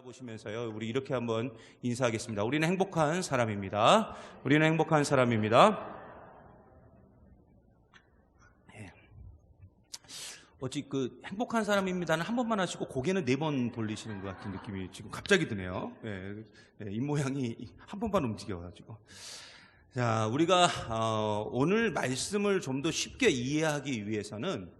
보시면서요, 우리 이렇게 한번 인사하겠습니다. 우리는 행복한 사람입니다. 우리는 행복한 사람입니다. 예. 어찌 행복한 사람입니다는 한 번만 하시고 고개는 4번 돌리시는 것 같은 느낌이 지금 갑자기 드네요. 예, 입모양이 한 번만 움직여가지고. 자, 우리가 오늘 말씀을 좀 더 쉽게 이해하기 위해서는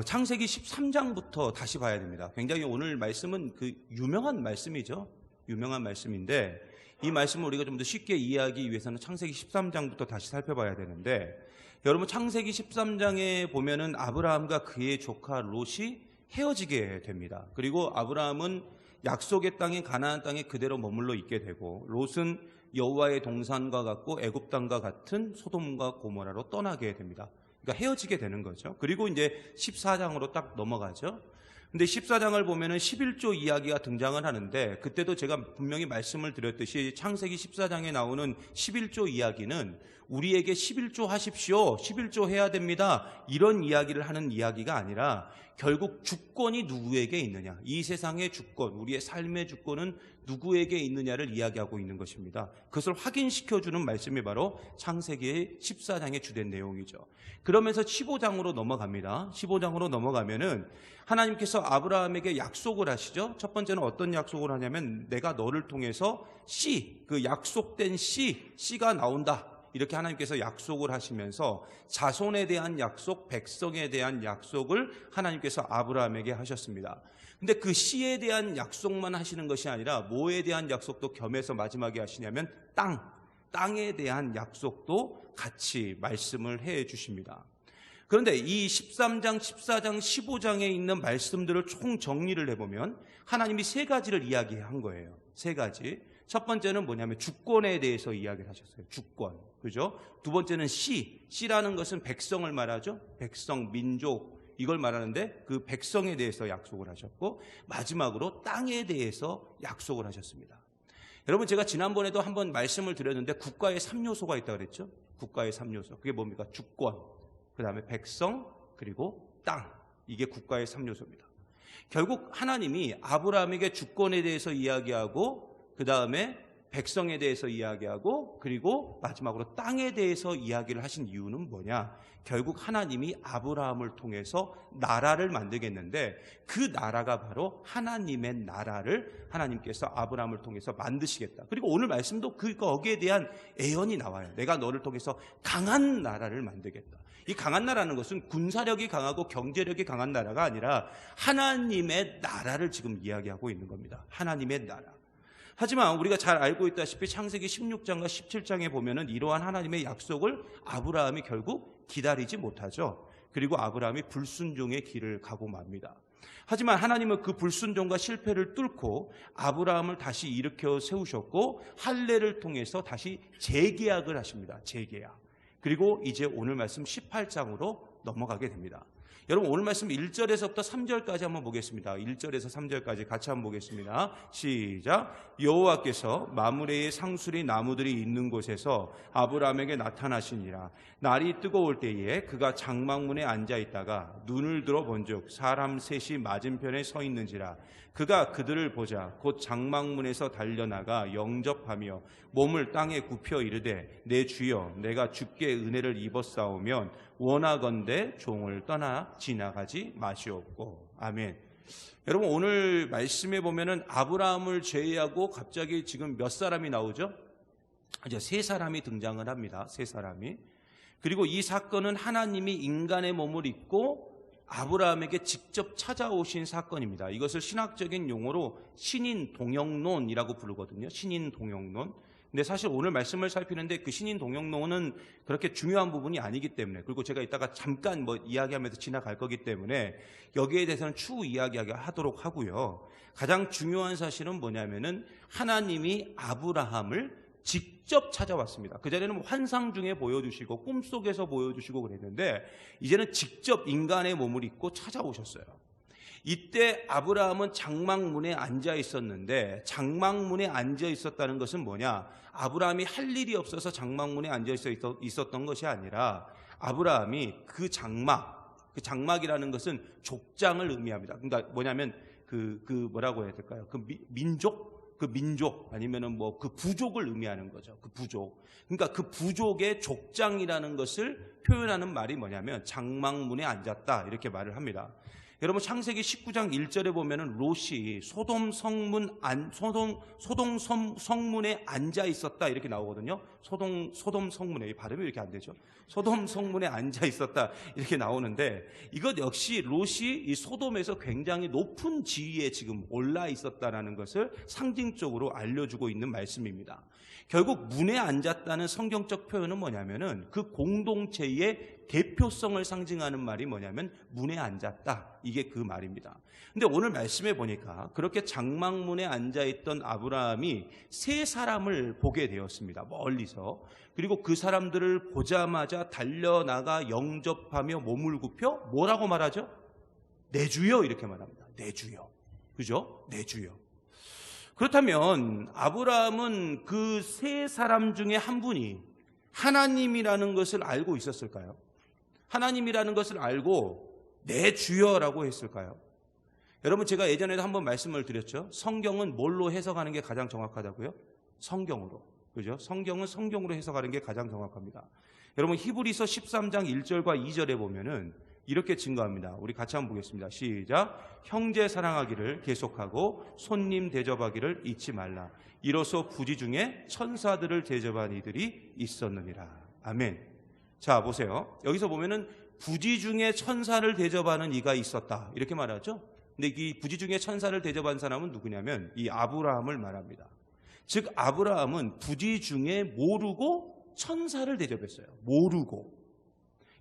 창세기 13장부터 다시 봐야 됩니다. 굉장히 오늘 말씀은 유명한 말씀이죠. 유명한 말씀인데 이 말씀을 우리가 좀 더 쉽게 이해하기 위해서는 창세기 13장부터 다시 살펴봐야 되는데, 여러분 창세기 13장에 보면은 아브라함과 그의 조카 롯이 헤어지게 됩니다. 그리고 아브라함은 약속의 땅인 가나안 땅에 그대로 머물러 있게 되고, 롯은 여호와의 동산과 같고 애굽 땅과 같은 소돔과 고모라로 떠나게 됩니다. 그러니까 헤어지게 되는 거죠. 그리고 이제 14장으로 딱 넘어가죠. 근데 14장을 보면은 11조 이야기가 등장을 하는데, 그때도 제가 분명히 말씀을 드렸듯이 창세기 14장에 나오는 11조 이야기는 우리에게 11조 하십시오, 11조 해야 됩니다, 이런 이야기를 하는 이야기가 아니라 결국 주권이 누구에게 있느냐, 이 세상의 주권, 우리의 삶의 주권은 누구에게 있느냐를 이야기하고 있는 것입니다. 그것을 확인시켜주는 말씀이 바로 창세기 14장의 주된 내용이죠. 그러면서 15장으로 넘어갑니다. 15장으로 넘어가면은 하나님께서 아브라함에게 약속을 하시죠. 첫 번째는 어떤 약속을 하냐면, 내가 너를 통해서 약속된 씨가 나온다, 이렇게 하나님께서 약속을 하시면서 자손에 대한 약속, 백성에 대한 약속을 하나님께서 아브라함에게 하셨습니다. 근데 그 씨에 대한 약속만 하시는 것이 아니라 뭐에 대한 약속도 겸해서 마지막에 하시냐면 땅에 대한 약속도 같이 말씀을 해 주십니다. 그런데 이 13장, 14장, 15장에 있는 말씀들을 총 정리를 해보면 하나님이 3가지를 이야기한 거예요. 3가지. 첫 번째는 뭐냐면 주권에 대해서 이야기를 하셨어요. 주권. 그죠? 두 번째는 씨라는 것은 백성을 말하죠. 백성, 민족, 이걸 말하는데 그 백성에 대해서 약속을 하셨고, 마지막으로 땅에 대해서 약속을 하셨습니다. 여러분, 제가 지난번에도 한번 말씀을 드렸는데 국가의 3요소가 있다고 그랬죠. 국가의 3요소. 그게 뭡니까? 주권, 그 다음에 백성, 그리고 땅. 이게 국가의 3요소입니다. 결국 하나님이 아브라함에게 주권에 대해서 이야기하고, 그 다음에 백성에 대해서 이야기하고, 그리고 마지막으로 땅에 대해서 이야기를 하신 이유는 뭐냐? 결국 하나님이 아브라함을 통해서 나라를 만들겠는데, 그 나라가 바로 하나님의 나라를 하나님께서 아브라함을 통해서 만드시겠다. 그리고 오늘 말씀도 거기에 대한 애언이 나와요. 내가 너를 통해서 강한 나라를 만들겠다. 이 강한 나라는 것은 군사력이 강하고 경제력이 강한 나라가 아니라 하나님의 나라를 지금 이야기하고 있는 겁니다. 하나님의 나라. 하지만 우리가 잘 알고 있다시피 창세기 16장과 17장에 보면은 이러한 하나님의 약속을 아브라함이 결국 기다리지 못하죠. 그리고 아브라함이 불순종의 길을 가고 맙니다. 하지만 하나님은 그 불순종과 실패를 뚫고 아브라함을 다시 일으켜 세우셨고, 할례를 통해서 다시 재계약을 하십니다. 재계약. 그리고 이제 오늘 말씀 18장으로 넘어가게 됩니다. 여러분, 오늘 말씀 1절에서부터 3절까지 한번 보겠습니다. 1절에서 3절까지 같이 한번 보겠습니다. 시작. 여호와께서 마므레의 상수리 나무들이 있는 곳에서 아브라함에게 나타나시니라. 날이 뜨거울 때에 그가 장막문에 앉아 있다가 눈을 들어 본즉 사람 셋이 맞은편에 서 있는지라. 그가 그들을 보자 곧 장막문에서 달려나가 영접하며 몸을 땅에 굽혀 이르되, 내 주여, 내가 주께 은혜를 입었사오면 원하건대 종을 떠나 지나가지 마시옵고. 아멘. 여러분, 오늘 말씀에 보면은 아브라함을 제외하고 갑자기 지금 몇 사람이 나오죠? 이제 3사람이 등장을 합니다. 3사람이. 그리고 이 사건은 하나님이 인간의 몸을 입고 아브라함에게 직접 찾아오신 사건입니다. 이것을 신학적인 용어로 신인 동역론이라고 부르거든요. 신인 동역론. 근데 사실 오늘 말씀을 살피는데 그 신인 동역론은 그렇게 중요한 부분이 아니기 때문에, 그리고 제가 이따가 잠깐 이야기하면서 지나갈 거기 때문에 여기에 대해서는 추후 이야기하도록 하고요. 가장 중요한 사실은 뭐냐면은 하나님이 아브라함을 직접 찾아왔습니다. 그전에는 환상 중에 보여주시고 꿈속에서 보여주시고 그랬는데, 이제는 직접 인간의 몸을 입고 찾아오셨어요. 이때 아브라함은 장막문에 앉아 있었는데, 장막문에 앉아 있었다는 것은 뭐냐? 아브라함이 할 일이 없어서 장막문에 앉아 있었던 것이 아니라, 아브라함이 그 장막이라는 것은 족장을 의미합니다. 그러니까 뭐냐면 뭐라고 해야 될까요? 민족 아니면은 뭐 그 부족을 의미하는 거죠. 그 부족. 그러니까 그 부족의 족장이라는 것을 표현하는 말이 뭐냐면 장막문에 앉았다 이렇게 말을 합니다. 여러분 창세기 19장 1절에 보면은 롯이 소돔 성문에 앉아 있었다 이렇게 나오거든요. 소돔 성문에 발음이 이렇게 안 되죠. 소돔 성문에 앉아 있었다 이렇게 나오는데 이것 역시 롯이 이 소돔에서 굉장히 높은 지위에 지금 올라 있었다라는 것을 상징적으로 알려주고 있는 말씀입니다. 결국 문에 앉았다는 성경적 표현은 뭐냐면은 그 공동체의 대표성을 상징하는 말이 뭐냐면 문에 앉았다. 이게 그 말입니다. 근데 오늘 말씀해 보니까 그렇게 장막문에 앉아있던 아브라함이 세 사람을 보게 되었습니다. 멀리서. 그리고 그 사람들을 보자마자 달려나가 영접하며 몸을 굽혀 뭐라고 말하죠? 내 주여 이렇게 말합니다. 내 주여. 그죠? 내 주여. 그렇다면 아브라함은 그 세 사람 중에 한 분이 하나님이라는 것을 알고 있었을까요? 하나님이라는 것을 알고 내 주여라고 했을까요? 여러분 제가 예전에도 한번 말씀을 드렸죠. 성경은 뭘로 해석하는 게 가장 정확하다고요? 성경으로. 그죠? 성경은 성경으로 해석하는 게 가장 정확합니다. 여러분 히브리서 13장 1절과 2절에 보면은 이렇게 증거합니다. 우리 같이 한번 보겠습니다. 시작. 형제 사랑하기를 계속하고 손님 대접하기를 잊지 말라. 이로써 부지 중에 천사들을 대접한 이들이 있었느니라. 아멘. 자 보세요. 여기서 보면은 부지 중에 천사를 대접하는 이가 있었다 이렇게 말하죠. 근데 이 부지 중에 천사를 대접한 사람은 누구냐면 이 아브라함을 말합니다. 즉 아브라함은 부지 중에 모르고 천사를 대접했어요. 모르고.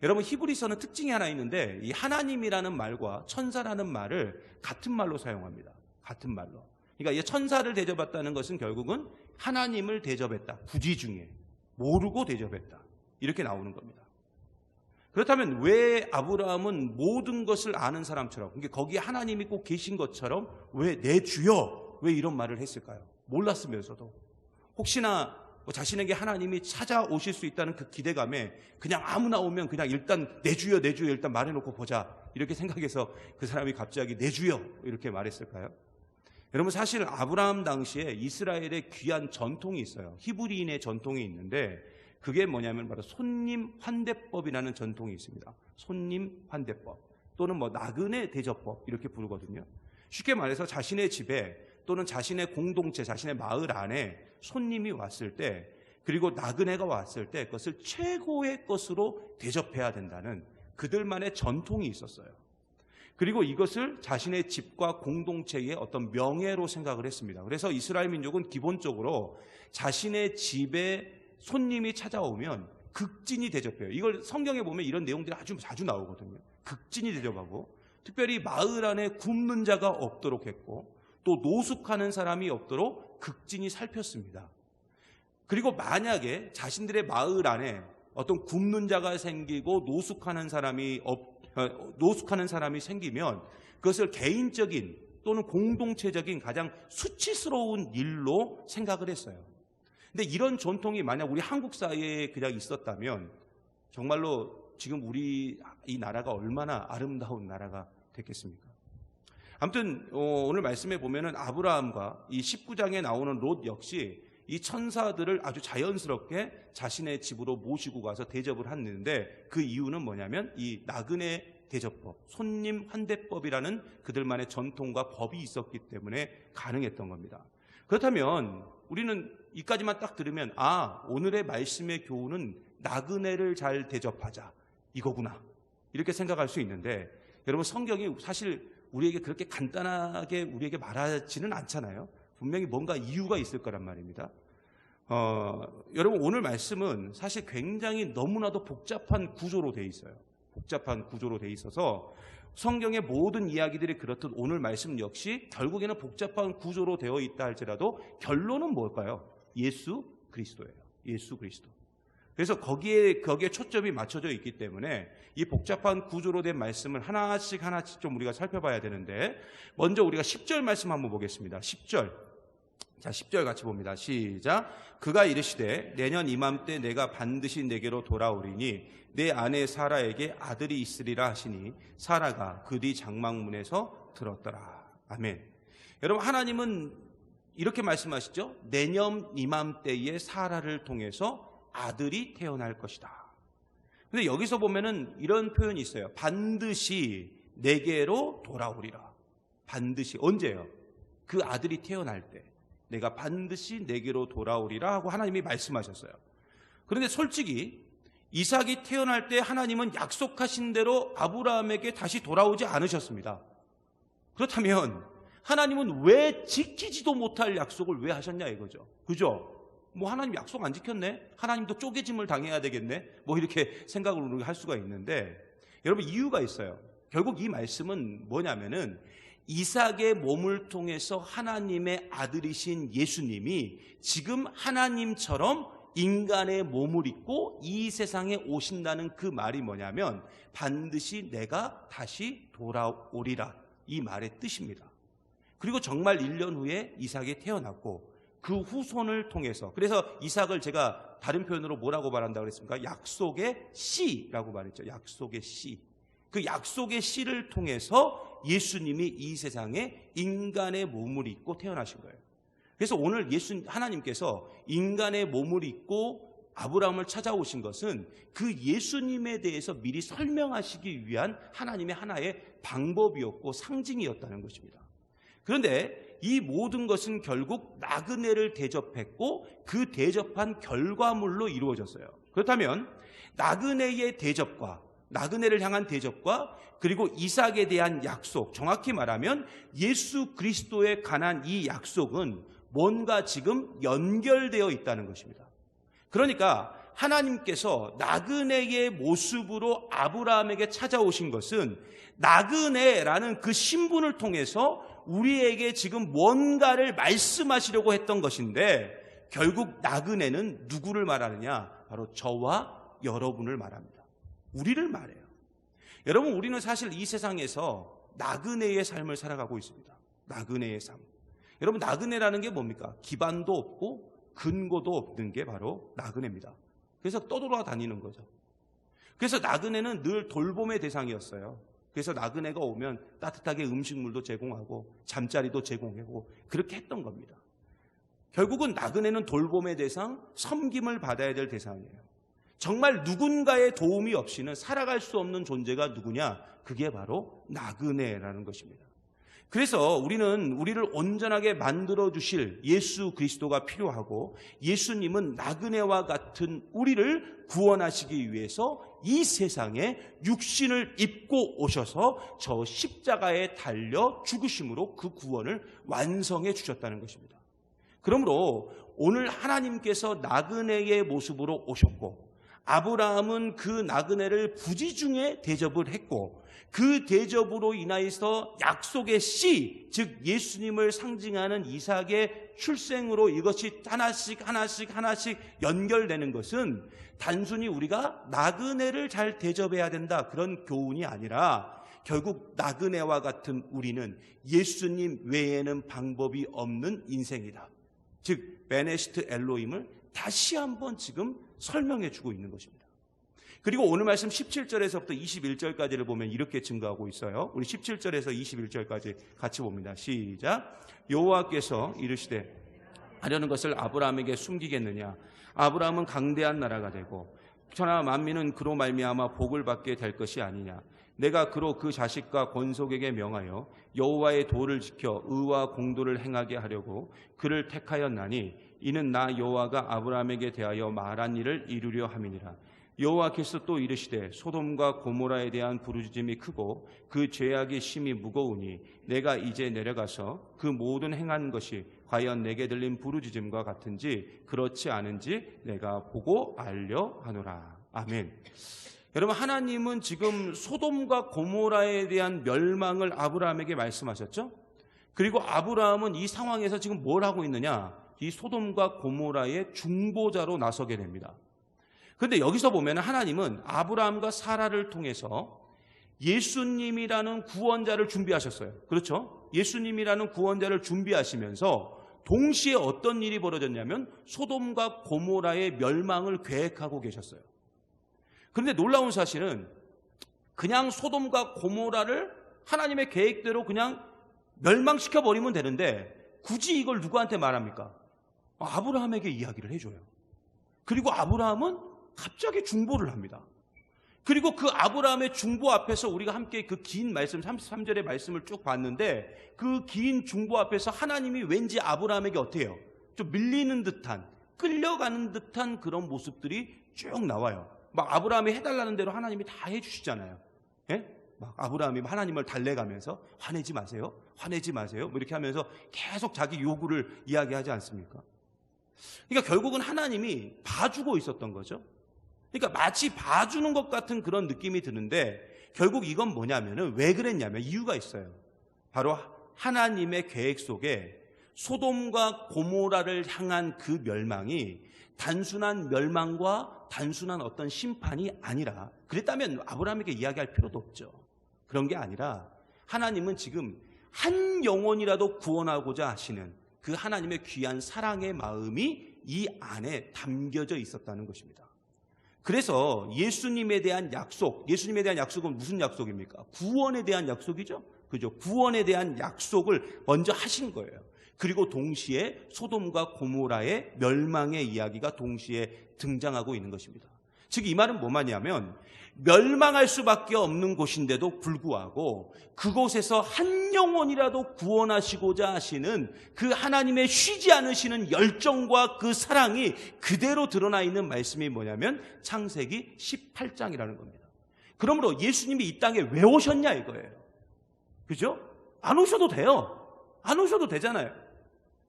여러분 히브리서는 특징이 하나 있는데 이 하나님이라는 말과 천사라는 말을 같은 말로 사용합니다. 같은 말로. 그러니까 이 천사를 대접했다는 것은 결국은 하나님을 대접했다. 부지 중에 모르고 대접했다. 이렇게 나오는 겁니다. 그렇다면 왜 아브라함은 모든 것을 아는 사람처럼, 그러니까 거기에 하나님이 꼭 계신 것처럼 왜 내 주여 왜 이런 말을 했을까요? 몰랐으면서도 혹시나 자신에게 하나님이 찾아오실 수 있다는 그 기대감에 그냥 아무나 오면 그냥 일단 내 주여 일단 말해놓고 보자 이렇게 생각해서 그 사람이 갑자기 내 주여 이렇게 말했을까요? 여러분 사실 아브라함 당시에 이스라엘의 귀한 전통이 있어요. 히브리인의 전통이 있는데 그게 뭐냐면 바로 손님 환대법이라는 전통이 있습니다. 손님 환대법 또는 뭐 나그네 대접법 이렇게 부르거든요. 쉽게 말해서 자신의 집에 또는 자신의 공동체, 자신의 마을 안에 손님이 왔을 때 그리고 나그네가 왔을 때 그것을 최고의 것으로 대접해야 된다는 그들만의 전통이 있었어요. 그리고 이것을 자신의 집과 공동체의 어떤 명예로 생각을 했습니다. 그래서 이스라엘 민족은 기본적으로 자신의 집에 손님이 찾아오면 극진히 대접해요. 이걸 성경에 보면 이런 내용들이 아주 자주 나오거든요. 극진히 대접하고 특별히 마을 안에 굶는 자가 없도록 했고 또 노숙하는 사람이 없도록 극진히 살폈습니다. 그리고 만약에 자신들의 마을 안에 어떤 굶는 자가 생기고 노숙하는 사람이 생기면 그것을 개인적인 또는 공동체적인 가장 수치스러운 일로 생각을 했어요. 근데 이런 전통이 만약 우리 한국 사회에 그냥 있었다면 정말로 지금 우리 이 나라가 얼마나 아름다운 나라가 됐겠습니까? 아무튼 오늘 말씀에 보면은 아브라함과 이 19장에 나오는 롯 역시 이 천사들을 아주 자연스럽게 자신의 집으로 모시고 가서 대접을 했는데 그 이유는 뭐냐면 이 나그네 대접법, 손님 환대법이라는 그들만의 전통과 법이 있었기 때문에 가능했던 겁니다. 그렇다면 우리는 이까지만 딱 들으면 오늘의 말씀의 교훈은 나그네를 잘 대접하자 이거구나 이렇게 생각할 수 있는데 여러분 성경이 사실 우리에게 그렇게 간단하게 우리에게 말하지는 않잖아요. 분명히 뭔가 이유가 있을 거란 말입니다. 여러분 오늘 말씀은 사실 굉장히 너무나도 복잡한 구조로 돼 있어요. 복잡한 구조로 돼 있어서 성경의 모든 이야기들이 그렇듯 오늘 말씀 역시 결국에는 복잡한 구조로 되어 있다 할지라도 결론은 뭘까요? 예수 그리스도예요. 예수 그리스도. 그래서 거기에 초점이 맞춰져 있기 때문에 이 복잡한 구조로 된 말씀을 하나씩 좀 우리가 살펴봐야 되는데 먼저 우리가 10절 말씀 한번 보겠습니다. 10절. 자, 10절 같이 봅니다. 시작. 그가 이르시되 내년 이맘때 내가 반드시 내게로 돌아오리니 내 아내 사라에게 아들이 있으리라 하시니 사라가 그 뒤 장막문에서 들었더라. 아멘. 여러분, 하나님은 이렇게 말씀하시죠. 내년 이맘때에 사라를 통해서 아들이 태어날 것이다. 근데 여기서 보면은 이런 표현이 있어요. 반드시 내게로 돌아오리라. 반드시. 언제요? 그 아들이 태어날 때 내가 반드시 내게로 돌아오리라 하고 하나님이 말씀하셨어요. 그런데 솔직히 이삭이 태어날 때 하나님은 약속하신 대로 아브라함에게 다시 돌아오지 않으셨습니다. 그렇다면 하나님은 왜 지키지도 못할 약속을 왜 하셨냐 이거죠. 그죠? 뭐 하나님 약속 안 지켰네? 하나님도 쪼개짐을 당해야 되겠네? 뭐 이렇게 생각을 우리가 할 수가 있는데, 여러분 이유가 있어요. 결국 이 말씀은 뭐냐면은 이삭의 몸을 통해서 하나님의 아들이신 예수님이 지금 하나님처럼 인간의 몸을 입고 이 세상에 오신다는 그 말이 뭐냐면 반드시 내가 다시 돌아오리라, 이 말의 뜻입니다. 그리고 정말 1년 후에 이삭이 태어났고 그 후손을 통해서, 그래서 이삭을 제가 다른 표현으로 뭐라고 말한다고 그랬습니까? 약속의 씨라고 말했죠. 약속의 씨. 그 약속의 씨를 통해서 예수님이 이 세상에 인간의 몸을 입고 태어나신 거예요. 그래서 오늘 하나님께서 인간의 몸을 입고 아브라함을 찾아오신 것은 그 예수님에 대해서 미리 설명하시기 위한 하나님의 하나의 방법이었고 상징이었다는 것입니다. 그런데 이 모든 것은 결국 나그네를 대접했고 그 대접한 결과물로 이루어졌어요. 그렇다면 나그네의 대접과, 나그네를 향한 대접과, 그리고 이삭에 대한 약속, 정확히 말하면 예수 그리스도에 관한 이 약속은 뭔가 지금 연결되어 있다는 것입니다. 그러니까 하나님께서 나그네의 모습으로 아브라함에게 찾아오신 것은 나그네라는 그 신분을 통해서 우리에게 지금 뭔가를 말씀하시려고 했던 것인데, 결국 나그네는 누구를 말하느냐? 바로 저와 여러분을 말합니다. 우리를 말해요. 여러분, 우리는 사실 이 세상에서 나그네의 삶을 살아가고 있습니다. 나그네의 삶. 여러분, 나그네라는 게 뭡니까? 기반도 없고 근거도 없는 게 바로 나그네입니다. 그래서 떠돌아다니는 거죠. 그래서 나그네는 늘 돌봄의 대상이었어요. 그래서 나그네가 오면 따뜻하게 음식물도 제공하고 잠자리도 제공하고 그렇게 했던 겁니다. 결국은 나그네는 돌봄의 대상, 섬김을 받아야 될 대상이에요. 정말 누군가의 도움이 없이는 살아갈 수 없는 존재가 누구냐? 그게 바로 나그네라는 것입니다. 그래서 우리는 우리를 온전하게 만들어 주실 예수 그리스도가 필요하고, 예수님은 나그네와 같은 우리를 구원하시기 위해서 이 세상에 육신을 입고 오셔서 저 십자가에 달려 죽으심으로 그 구원을 완성해 주셨다는 것입니다. 그러므로 오늘 하나님께서 나그네의 모습으로 오셨고, 아브라함은 그 나그네를 부지중에 대접을 했고, 그 대접으로 인하여서 약속의 씨, 즉 예수님을 상징하는 이삭의 출생으로 이것이 하나씩 연결되는 것은 단순히 우리가 나그네를 잘 대접해야 된다, 그런 교훈이 아니라 결국 나그네와 같은 우리는 예수님 외에는 방법이 없는 인생이다, 즉 베네시트 엘로힘을 다시 한번 지금 설명해 주고 있는 것입니다. 그리고 오늘 말씀 17절에서부터 21절까지를 보면 이렇게 증거하고 있어요. 우리 17절에서 21절까지 같이 봅니다. 시작. 여호와께서 이르시되 하려는 것을 아브라함에게 숨기겠느냐? 아브라함은 강대한 나라가 되고 천하 만민은 그로 말미암아 복을 받게 될 것이 아니냐? 내가 그로 그 자식과 권속에게 명하여 여호와의 도를 지켜 의와 공도를 행하게 하려고 그를 택하였나니, 이는 나 여호와가 아브라함에게 대하여 말한 일을 이루려 함이니라. 여호와께서 또 이르시되 소돔과 고모라에 대한 부르짖음이 크고 그 죄악이 심히 무거우니 내가 이제 내려가서 그 모든 행한 것이 과연 내게 들린 부르짖음과 같은지 그렇지 않은지 내가 보고 알려 하노라. 아멘. 여러분, 하나님은 지금 소돔과 고모라에 대한 멸망을 아브라함에게 말씀하셨죠? 그리고 아브라함은 이 상황에서 지금 뭘 하고 있느냐? 이 소돔과 고모라의 중보자로 나서게 됩니다. 그런데 여기서 보면 하나님은 아브라함과 사라를 통해서 예수님이라는 구원자를 준비하셨어요. 그렇죠? 예수님이라는 구원자를 준비하시면서 동시에 어떤 일이 벌어졌냐면 소돔과 고모라의 멸망을 계획하고 계셨어요. 그런데 놀라운 사실은 그냥 소돔과 고모라를 하나님의 계획대로 그냥 멸망시켜버리면 되는데 굳이 이걸 누구한테 말합니까? 아브라함에게 이야기를 해줘요. 그리고 아브라함은 갑자기 중보를 합니다. 그리고 그 아브라함의 중보 앞에서 우리가 함께 그 긴 말씀 33절의 말씀을 쭉 봤는데 그 긴 중보 앞에서 하나님이 왠지 아브라함에게 어떻게 해요? 좀 밀리는 듯한, 끌려가는 듯한 그런 모습들이 쭉 나와요. 막 아브라함이 해달라는 대로 하나님이 다 해주시잖아요. 예? 막 아브라함이 하나님을 달래가면서 화내지 마세요, 화내지 마세요, 뭐 이렇게 하면서 계속 자기 요구를 이야기하지 않습니까? 그러니까 결국은 하나님이 봐주고 있었던 거죠. 그러니까 마치 봐주는 것 같은 그런 느낌이 드는데 결국 이건 뭐냐면은 왜 그랬냐면 이유가 있어요. 바로 하나님의 계획 속에 소돔과 고모라를 향한 그 멸망이 단순한 멸망과 단순한 어떤 심판이 아니라, 그랬다면 아브라함에게 이야기할 필요도 없죠. 그런 게 아니라 하나님은 지금 한 영혼이라도 구원하고자 하시는 그 하나님의 귀한 사랑의 마음이 이 안에 담겨져 있었다는 것입니다. 그래서 예수님에 대한 약속은 무슨 약속입니까? 구원에 대한 약속이죠. 그죠? 구원에 대한 약속을 먼저 하신 거예요. 그리고 동시에 소돔과 고모라의 멸망의 이야기가 동시에 등장하고 있는 것입니다. 즉 이 말은 뭐 말이냐면 멸망할 수밖에 없는 곳인데도 불구하고 그곳에서 한 영혼이라도 구원하시고자 하시는 그 하나님의 쉬지 않으시는 열정과 그 사랑이 그대로 드러나 있는 말씀이 뭐냐면 창세기 18장이라는 겁니다. 그러므로 예수님이 이 땅에 왜 오셨냐 이거예요. 그죠? 안 오셔도 돼요. 안 오셔도 되잖아요.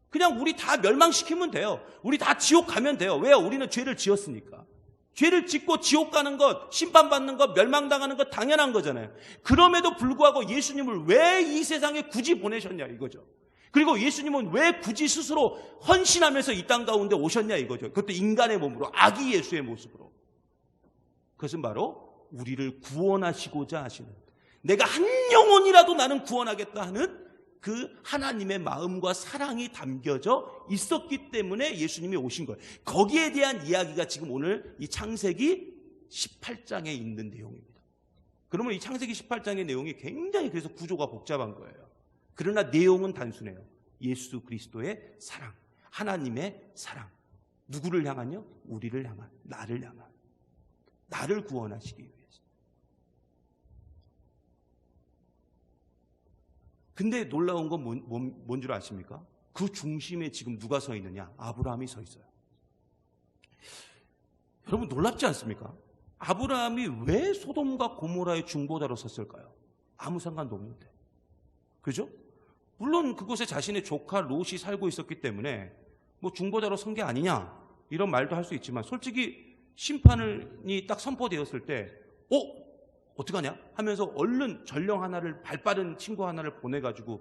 그냥 우리 다 멸망시키면 돼요. 우리 다 지옥 가면 돼요. 왜요? 우리는 죄를 지었으니까. 죄를 짓고 지옥 가는 것, 심판받는 것, 멸망당하는 것 당연한 거잖아요. 그럼에도 불구하고 예수님을 왜 이 세상에 굳이 보내셨냐 이거죠. 그리고 예수님은 왜 굳이 스스로 헌신하면서 이 땅 가운데 오셨냐 이거죠. 그것도 인간의 몸으로, 아기 예수의 모습으로. 그것은 바로 우리를 구원하시고자 하시는, 내가 한 영혼이라도 나는 구원하겠다 하는 그 하나님의 마음과 사랑이 담겨져 있었기 때문에 예수님이 오신 거예요. 거기에 대한 이야기가 지금 오늘 이 창세기 18장에 있는 내용입니다. 그러면 이 창세기 18장의 내용이 굉장히 그래서 구조가 복잡한 거예요. 그러나 내용은 단순해요. 예수 그리스도의 사랑, 하나님의 사랑. 누구를 향한요? 우리를 향한, 나를 향한, 나를 구원하시기 위해서. 근데 놀라운 건 뭔 줄 아십니까? 그 중심에 지금 누가 서 있느냐? 아브라함이 서 있어요. 여러분 놀랍지 않습니까? 아브라함이 왜 소돔과 고모라의 중보자로 섰을까요? 아무 상관도 없는데. 그죠? 물론 그곳에 자신의 조카 롯이 살고 있었기 때문에 뭐 중보자로 선 게 아니냐 이런 말도 할 수 있지만 솔직히 심판이 딱 선포되었을 때 어떡하냐 하면서 얼른 전령 하나를, 발빠른 친구 하나를 보내가지고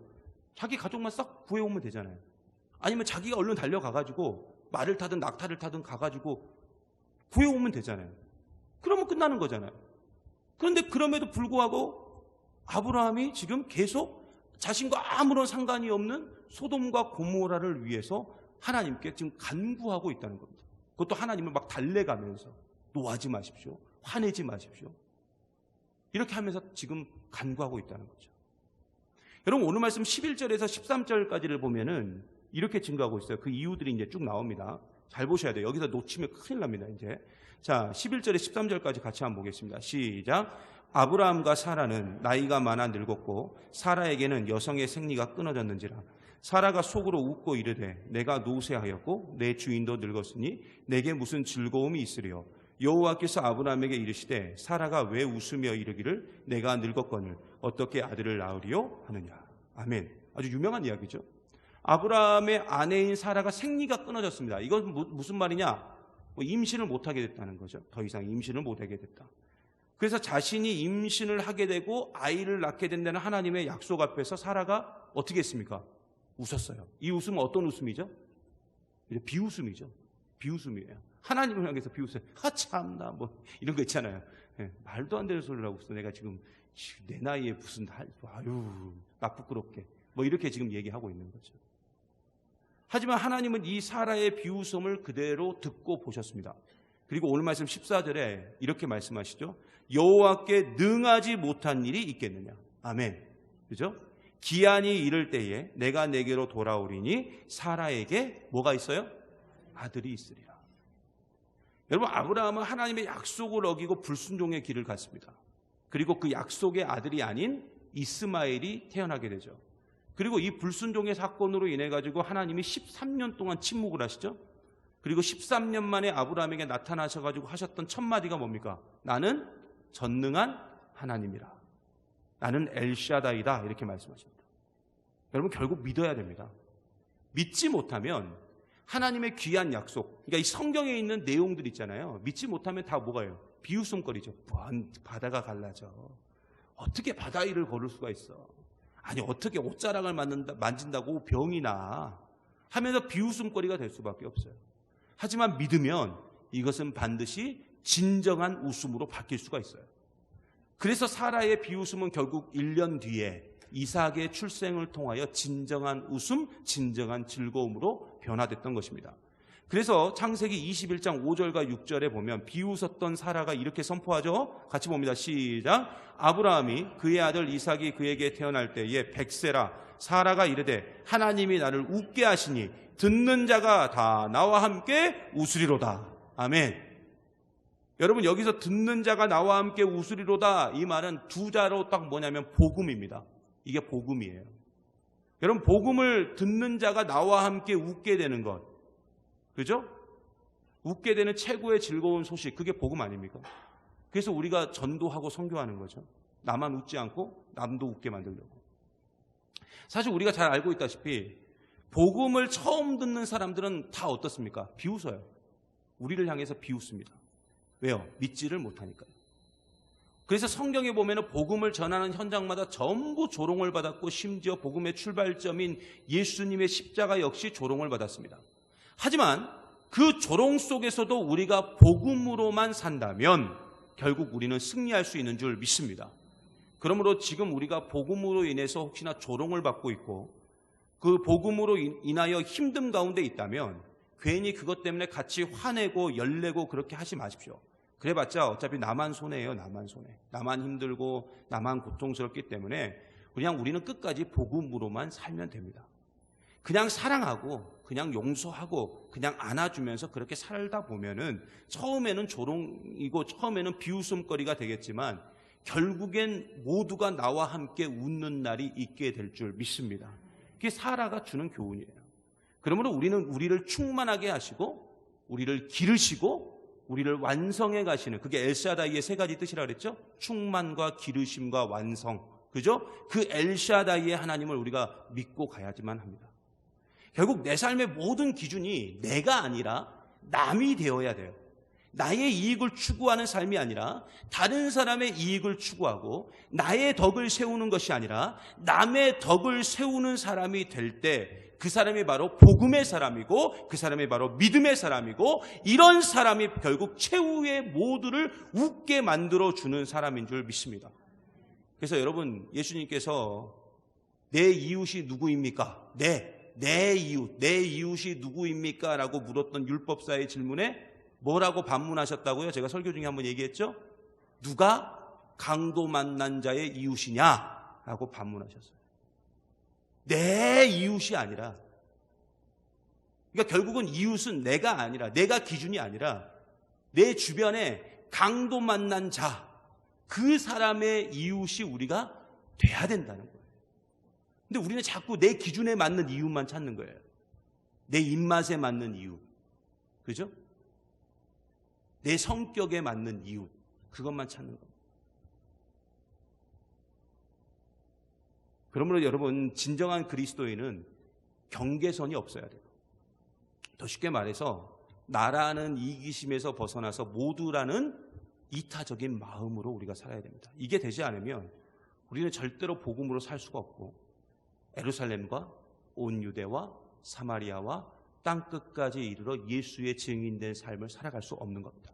자기 가족만 싹 구해오면 되잖아요. 아니면 자기가 얼른 달려가가지고 말을 타든 낙타를 타든 가가지고 구해오면 되잖아요. 그러면 끝나는 거잖아요. 그런데 그럼에도 불구하고 아브라함이 지금 계속 자신과 아무런 상관이 없는 소돔과 고모라를 위해서 하나님께 지금 간구하고 있다는 겁니다. 그것도 하나님을 막 달래가면서 노하지 마십시오, 화내지 마십시오, 이렇게 하면서 지금 간구하고 있다는 거죠. 여러분 오늘 말씀 11절에서 13절까지를 보면은 이렇게 증거하고 있어요. 그 이유들이 이제 쭉 나옵니다. 잘 보셔야 돼요. 여기서 놓치면 큰일 납니다. 이제 자 11절에 13절까지 같이 한번 보겠습니다. 시작. 아브라함과 사라는 나이가 많아 늙었고 사라에게는 여성의 생리가 끊어졌는지라. 사라가 속으로 웃고 이르되 내가 노쇠하였고 내 주인도 늙었으니 내게 무슨 즐거움이 있으리요. 여호와께서 아브라함에게 이르시되 사라가 왜 웃으며 이르기를 내가 늙었거늘 어떻게 아들을 낳으리요 하느냐. 아멘. 아주 유명한 이야기죠. 아브라함의 아내인 사라가 생리가 끊어졌습니다. 이건 무슨 말이냐? 임신을 못하게 됐다는 거죠. 더 이상 임신을 못하게 됐다. 그래서 자신이 임신을 하게 되고 아이를 낳게 된다는 하나님의 약속 앞에서 사라가 어떻게 했습니까? 웃었어요. 이 웃음은 어떤 웃음이죠? 비웃음이죠. 비웃음이에요. 하나님을 향해서 비웃어요. 참나 뭐 이런 거 있잖아요. 말도 안 되는 소리를 하고 있어. 내가 지금 내 나이에 무슨 아유 나 부끄럽게 뭐 이렇게 지금 얘기하고 있는 거죠. 하지만 하나님은 이 사라의 비웃음을 그대로 듣고 보셨습니다. 그리고 오늘 말씀 14절에 이렇게 말씀하시죠. 여호와께 능하지 못한 일이 있겠느냐. 아멘. 그죠? 기한이 이를 때에 내가 내게로 돌아오리니 사라에게 뭐가 있어요? 아들이 있으리라. 여러분, 아브라함은 하나님의 약속을 어기고 불순종의 길을 갔습니다. 그리고 그 약속의 아들이 아닌 이스마엘이 태어나게 되죠. 그리고 이 불순종의 사건으로 인해 가지고 하나님이 13년 동안 침묵을 하시죠. 그리고 13년 만에 아브라함에게 나타나셔 가지고 하셨던 첫 마디가 뭡니까? 나는 전능한 하나님이라. 나는 엘샤다이다. 이렇게 말씀하십니다. 여러분, 결국 믿어야 됩니다. 믿지 못하면 하나님의 귀한 약속, 그러니까 이 성경에 있는 내용들 있잖아요. 믿지 못하면 다 뭐가요? 비웃음거리죠. 바다가 갈라져. 어떻게 바다 위를 걸을 수가 있어? 아니, 어떻게 옷자락을 만진다고 병이 나? 하면서 비웃음거리가 될 수밖에 없어요. 하지만 믿으면 이것은 반드시 진정한 웃음으로 바뀔 수가 있어요. 그래서 사라의 비웃음은 결국 1년 뒤에 이삭의 출생을 통하여 진정한 웃음, 진정한 즐거움으로 변화됐던 것입니다. 그래서 창세기 21장 5절과 6절에 보면 비웃었던 사라가 이렇게 선포하죠. 같이 봅니다. 시작. 아브라함이 그의 아들 이삭이 그에게 태어날 때에 백세라 사라가 이르되 하나님이 나를 웃게 하시니 듣는 자가 다 나와 함께 웃으리로다. 아멘. 여러분, 여기서 듣는 자가 나와 함께 웃으리로다, 이 말은 두 자로 딱 뭐냐면 복음입니다. 이게 복음이에요. 여러분, 복음을 듣는 자가 나와 함께 웃게 되는 것, 그죠? 웃게 되는 최고의 즐거운 소식, 그게 복음 아닙니까? 그래서 우리가 전도하고 선교하는 거죠. 나만 웃지 않고 남도 웃게 만들려고. 사실 우리가 잘 알고 있다시피 복음을 처음 듣는 사람들은 다 어떻습니까? 비웃어요. 우리를 향해서 비웃습니다. 왜요? 믿지를 못하니까요. 그래서 성경에 보면 복음을 전하는 현장마다 전부 조롱을 받았고, 심지어 복음의 출발점인 예수님의 십자가 역시 조롱을 받았습니다. 하지만 그 조롱 속에서도 우리가 복음으로만 산다면 결국 우리는 승리할 수 있는 줄 믿습니다. 그러므로 지금 우리가 복음으로 인해서 혹시나 조롱을 받고 있고 그 복음으로 인하여 힘듦 가운데 있다면 괜히 그것 때문에 같이 화내고 열내고 그렇게 하지 마십시오. 그래봤자 어차피 나만 손해예요. 나만 손해. 나만 힘들고 나만 고통스럽기 때문에 그냥 우리는 끝까지 복음으로만 살면 됩니다. 그냥 사랑하고 그냥 용서하고 그냥 안아주면서 그렇게 살다 보면은 처음에는 조롱이고 처음에는 비웃음거리가 되겠지만 결국엔 모두가 나와 함께 웃는 날이 있게 될 줄 믿습니다. 그게 사라가 주는 교훈이에요. 그러므로 우리는 우리를 충만하게 하시고 우리를 기르시고 우리를 완성해 가시는, 그게 엘샤다이의 세 가지 뜻이라 그랬죠? 충만과 기르심과 완성. 그죠? 그 엘샤다이의 하나님을 우리가 믿고 가야지만 합니다. 결국 내 삶의 모든 기준이 내가 아니라 남이 되어야 돼요. 나의 이익을 추구하는 삶이 아니라 다른 사람의 이익을 추구하고 나의 덕을 세우는 것이 아니라 남의 덕을 세우는 사람이 될 때 그 사람이 바로 복음의 사람이고 그 사람이 바로 믿음의 사람이고 이런 사람이 결국 최후의 모두를 웃게 만들어주는 사람인 줄 믿습니다. 그래서 여러분, 예수님께서 내 이웃이 누구입니까? 내 이웃이 누구입니까? 라고 물었던 율법사의 질문에 뭐라고 반문하셨다고요? 제가 설교 중에 한번 얘기했죠? 누가 강도 만난 자의 이웃이냐? 라고 반문하셨어요. 내 이웃이 아니라, 그러니까 결국은 이웃은 내가 아니라, 내가 기준이 아니라 내 주변에 강도 만난 자, 그 사람의 이웃이 우리가 돼야 된다는 거예요. 근데 우리는 자꾸 내 기준에 맞는 이웃만 찾는 거예요. 내 입맛에 맞는 이웃, 그죠? 내 성격에 맞는 이웃, 그것만 찾는 겁니다. 그러므로 여러분, 진정한 그리스도인은 경계선이 없어야 돼요. 더 쉽게 말해서 나라는 이기심에서 벗어나서 모두라는 이타적인 마음으로 우리가 살아야 됩니다. 이게 되지 않으면 우리는 절대로 복음으로 살 수가 없고 예루살렘과 온 유대와 사마리아와 땅끝까지 이르러 예수의 증인된 삶을 살아갈 수 없는 겁니다.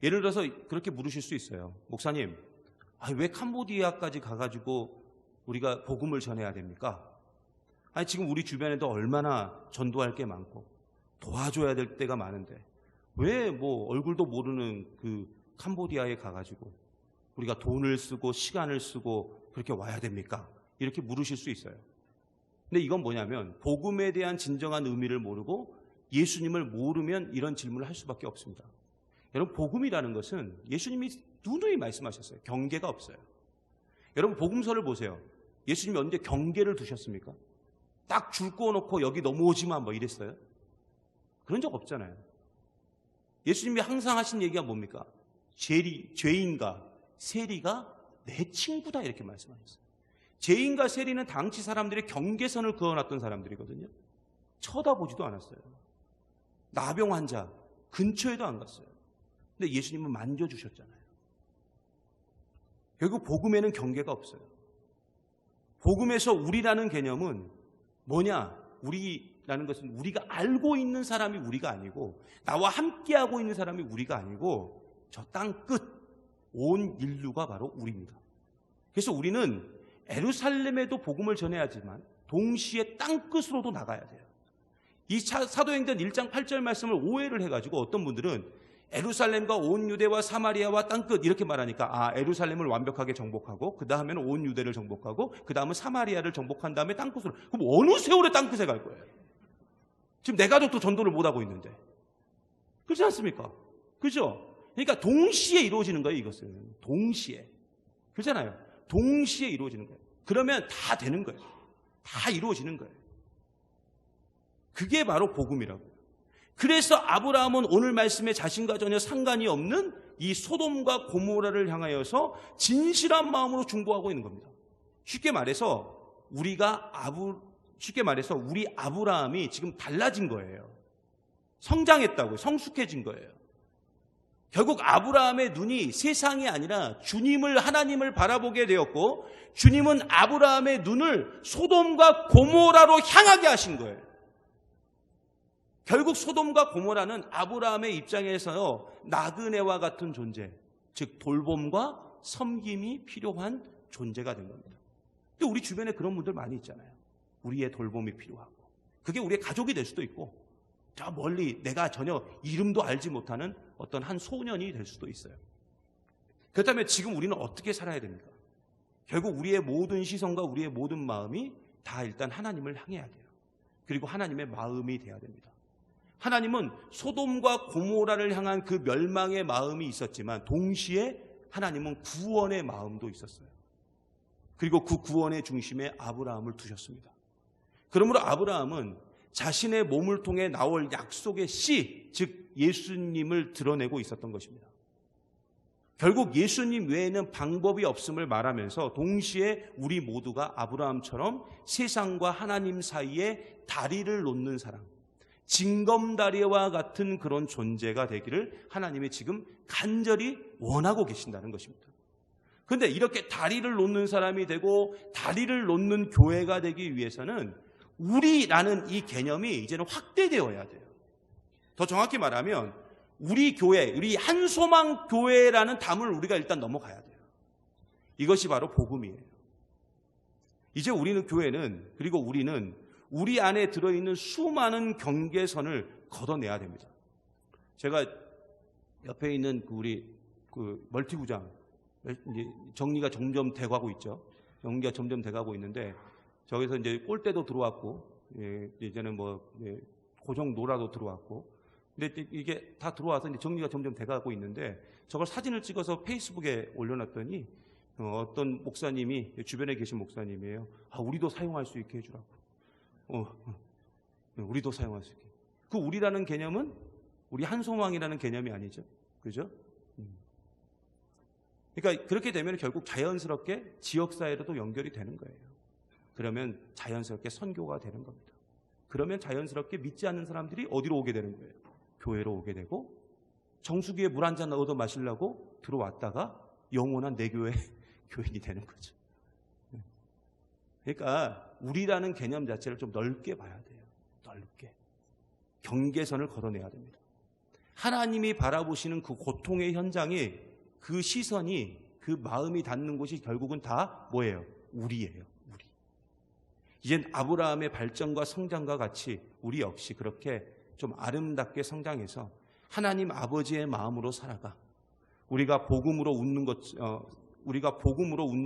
예를 들어서 그렇게 물으실 수 있어요. 목사님, 왜 캄보디아까지 가가지고 우리가 복음을 전해야 됩니까? 아니, 지금 우리 주변에도 얼마나 전도할 게 많고 도와줘야 될 때가 많은데 왜 뭐 얼굴도 모르는 그 캄보디아에 가가지고 우리가 돈을 쓰고 시간을 쓰고 그렇게 와야 됩니까? 이렇게 물으실 수 있어요. 근데 이건 뭐냐면 복음에 대한 진정한 의미를 모르고 예수님을 모르면 이런 질문을 할 수밖에 없습니다. 여러분, 복음이라는 것은 예수님이 누누이 말씀하셨어요. 경계가 없어요. 여러분, 복음서를 보세요. 예수님이 언제 경계를 두셨습니까? 딱 줄 그어놓고 여기 넘어오지 마 뭐 이랬어요? 그런 적 없잖아요. 예수님이 항상 하신 얘기가 뭡니까? 죄인과 세리가 내 친구다 이렇게 말씀하셨어요. 죄인과 세리는 당시 사람들이 경계선을 그어놨던 사람들이거든요. 쳐다보지도 않았어요. 나병 환자 근처에도 안 갔어요. 근데 예수님은 만져주셨잖아요. 결국 복음에는 경계가 없어요. 복음에서 우리라는 개념은 뭐냐? 우리라는 것은 우리가 알고 있는 사람이 우리가 아니고, 나와 함께하고 있는 사람이 우리가 아니고, 저 땅 끝 온 인류가 바로 우리입니다. 그래서 우리는 예루살렘에도 복음을 전해야 하지만 동시에 땅 끝으로도 나가야 돼요. 이 사도행전 1장 8절 말씀을 오해를 해가지고 어떤 분들은 예루살렘과 온 유대와 사마리아와 땅끝 이렇게 말하니까 예루살렘을 완벽하게 정복하고 그 다음에는 온 유대를 정복하고 그 다음은 사마리아를 정복한 다음에 땅끝으로. 그럼 어느 세월에 땅끝에 갈 거예요? 지금 내 가족도 전도를 못하고 있는데. 그렇지 않습니까? 그죠? 그러니까 동시에 이루어지는 거예요. 이것은 동시에. 그렇잖아요. 동시에 이루어지는 거예요. 그러면 다 되는 거예요. 다 이루어지는 거예요. 그게 바로 복음이라고. 그래서 아브라함은 오늘 말씀에 자신과 전혀 상관이 없는 이 소돔과 고모라를 향하여서 진실한 마음으로 중보하고 있는 겁니다. 쉽게 말해서 우리 아브라함이 지금 달라진 거예요. 성장했다고요. 성숙해진 거예요. 결국 아브라함의 눈이 세상이 아니라 하나님을 바라보게 되었고, 주님은 아브라함의 눈을 소돔과 고모라로 향하게 하신 거예요. 결국 소돔과 고모라는 아브라함의 입장에서 나그네와 같은 존재, 즉 돌봄과 섬김이 필요한 존재가 된 겁니다. 근데 우리 주변에 그런 분들 많이 있잖아요. 우리의 돌봄이 필요하고, 그게 우리의 가족이 될 수도 있고, 저 멀리 내가 전혀 이름도 알지 못하는 어떤 한 소년이 될 수도 있어요. 그렇다면 지금 우리는 어떻게 살아야 됩니까? 결국 우리의 모든 시선과 우리의 모든 마음이 다 일단 하나님을 향해야 돼요. 그리고 하나님의 마음이 돼야 됩니다. 하나님은 소돔과 고모라를 향한 그 멸망의 마음이 있었지만 동시에 하나님은 구원의 마음도 있었어요. 그리고 그 구원의 중심에 아브라함을 두셨습니다. 그러므로 아브라함은 자신의 몸을 통해 나올 약속의 씨, 즉 예수님을 드러내고 있었던 것입니다. 결국 예수님 외에는 방법이 없음을 말하면서 동시에 우리 모두가 아브라함처럼 세상과 하나님 사이에 다리를 놓는 사람, 징검다리와 같은 그런 존재가 되기를 하나님이 지금 간절히 원하고 계신다는 것입니다. 그런데 이렇게 다리를 놓는 사람이 되고 다리를 놓는 교회가 되기 위해서는 우리라는 이 개념이 이제는 확대되어야 돼요. 더 정확히 말하면 우리 교회, 우리 한소망 교회라는 담을 우리가 일단 넘어가야 돼요. 이것이 바로 복음이에요. 이제 우리는 교회는, 그리고 우리는 우리 안에 들어있는 수많은 경계선을 걷어내야 됩니다. 제가 옆에 있는 우리 멀티구장, 이제 정리가 점점 돼가고 있죠. 정리가 점점 돼가고 있는데, 저기서 이제 골대도 들어왔고, 이제는 고정 노라도 들어왔고, 근데 이게 다 들어와서 이제 정리가 점점 돼가고 있는데, 저걸 사진을 찍어서 페이스북에 올려놨더니 어떤 목사님이, 주변에 계신 목사님이에요. 우리도 사용할 수 있게 해주라고. 우리도 사용할 수 있게. 그 우리라는 개념은 우리 한소망이라는 개념이 아니죠. 그죠? 그러니까 그렇게 되면 결국 자연스럽게 지역사회로도 연결이 되는 거예요. 그러면 자연스럽게 선교가 되는 겁니다. 그러면 자연스럽게 믿지 않는 사람들이 어디로 오게 되는 거예요? 교회로 오게 되고, 정수기에 물 한 잔 얻어 마시려고 들어왔다가 영원한 내 교회 교인이 되는 거죠. 그러니까 우리라는 개념 자체를 좀 넓게 봐야 돼요. 넓게. 경계선을 걸어내야 됩니다. 하나님이 바라보시는 그 고통의 현장이, 그 시선이, 그 마음이 닿는 곳이 결국은 다 뭐예요? 우리예요. 우리. 이젠 아브라함의 발전과 성장과 같이 우리 역시 그렇게 좀 아름답게 성장해서 하나님 아버지의 마음으로 살아가. 우리가 복음으로 웃는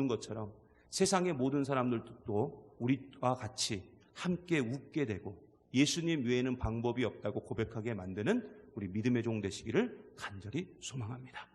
것처럼 세상의 모든 사람들도 우리와 같이 함께 웃게 되고 예수님 외에는 방법이 없다고 고백하게 만드는 우리 믿음의 종 되시기를 간절히 소망합니다.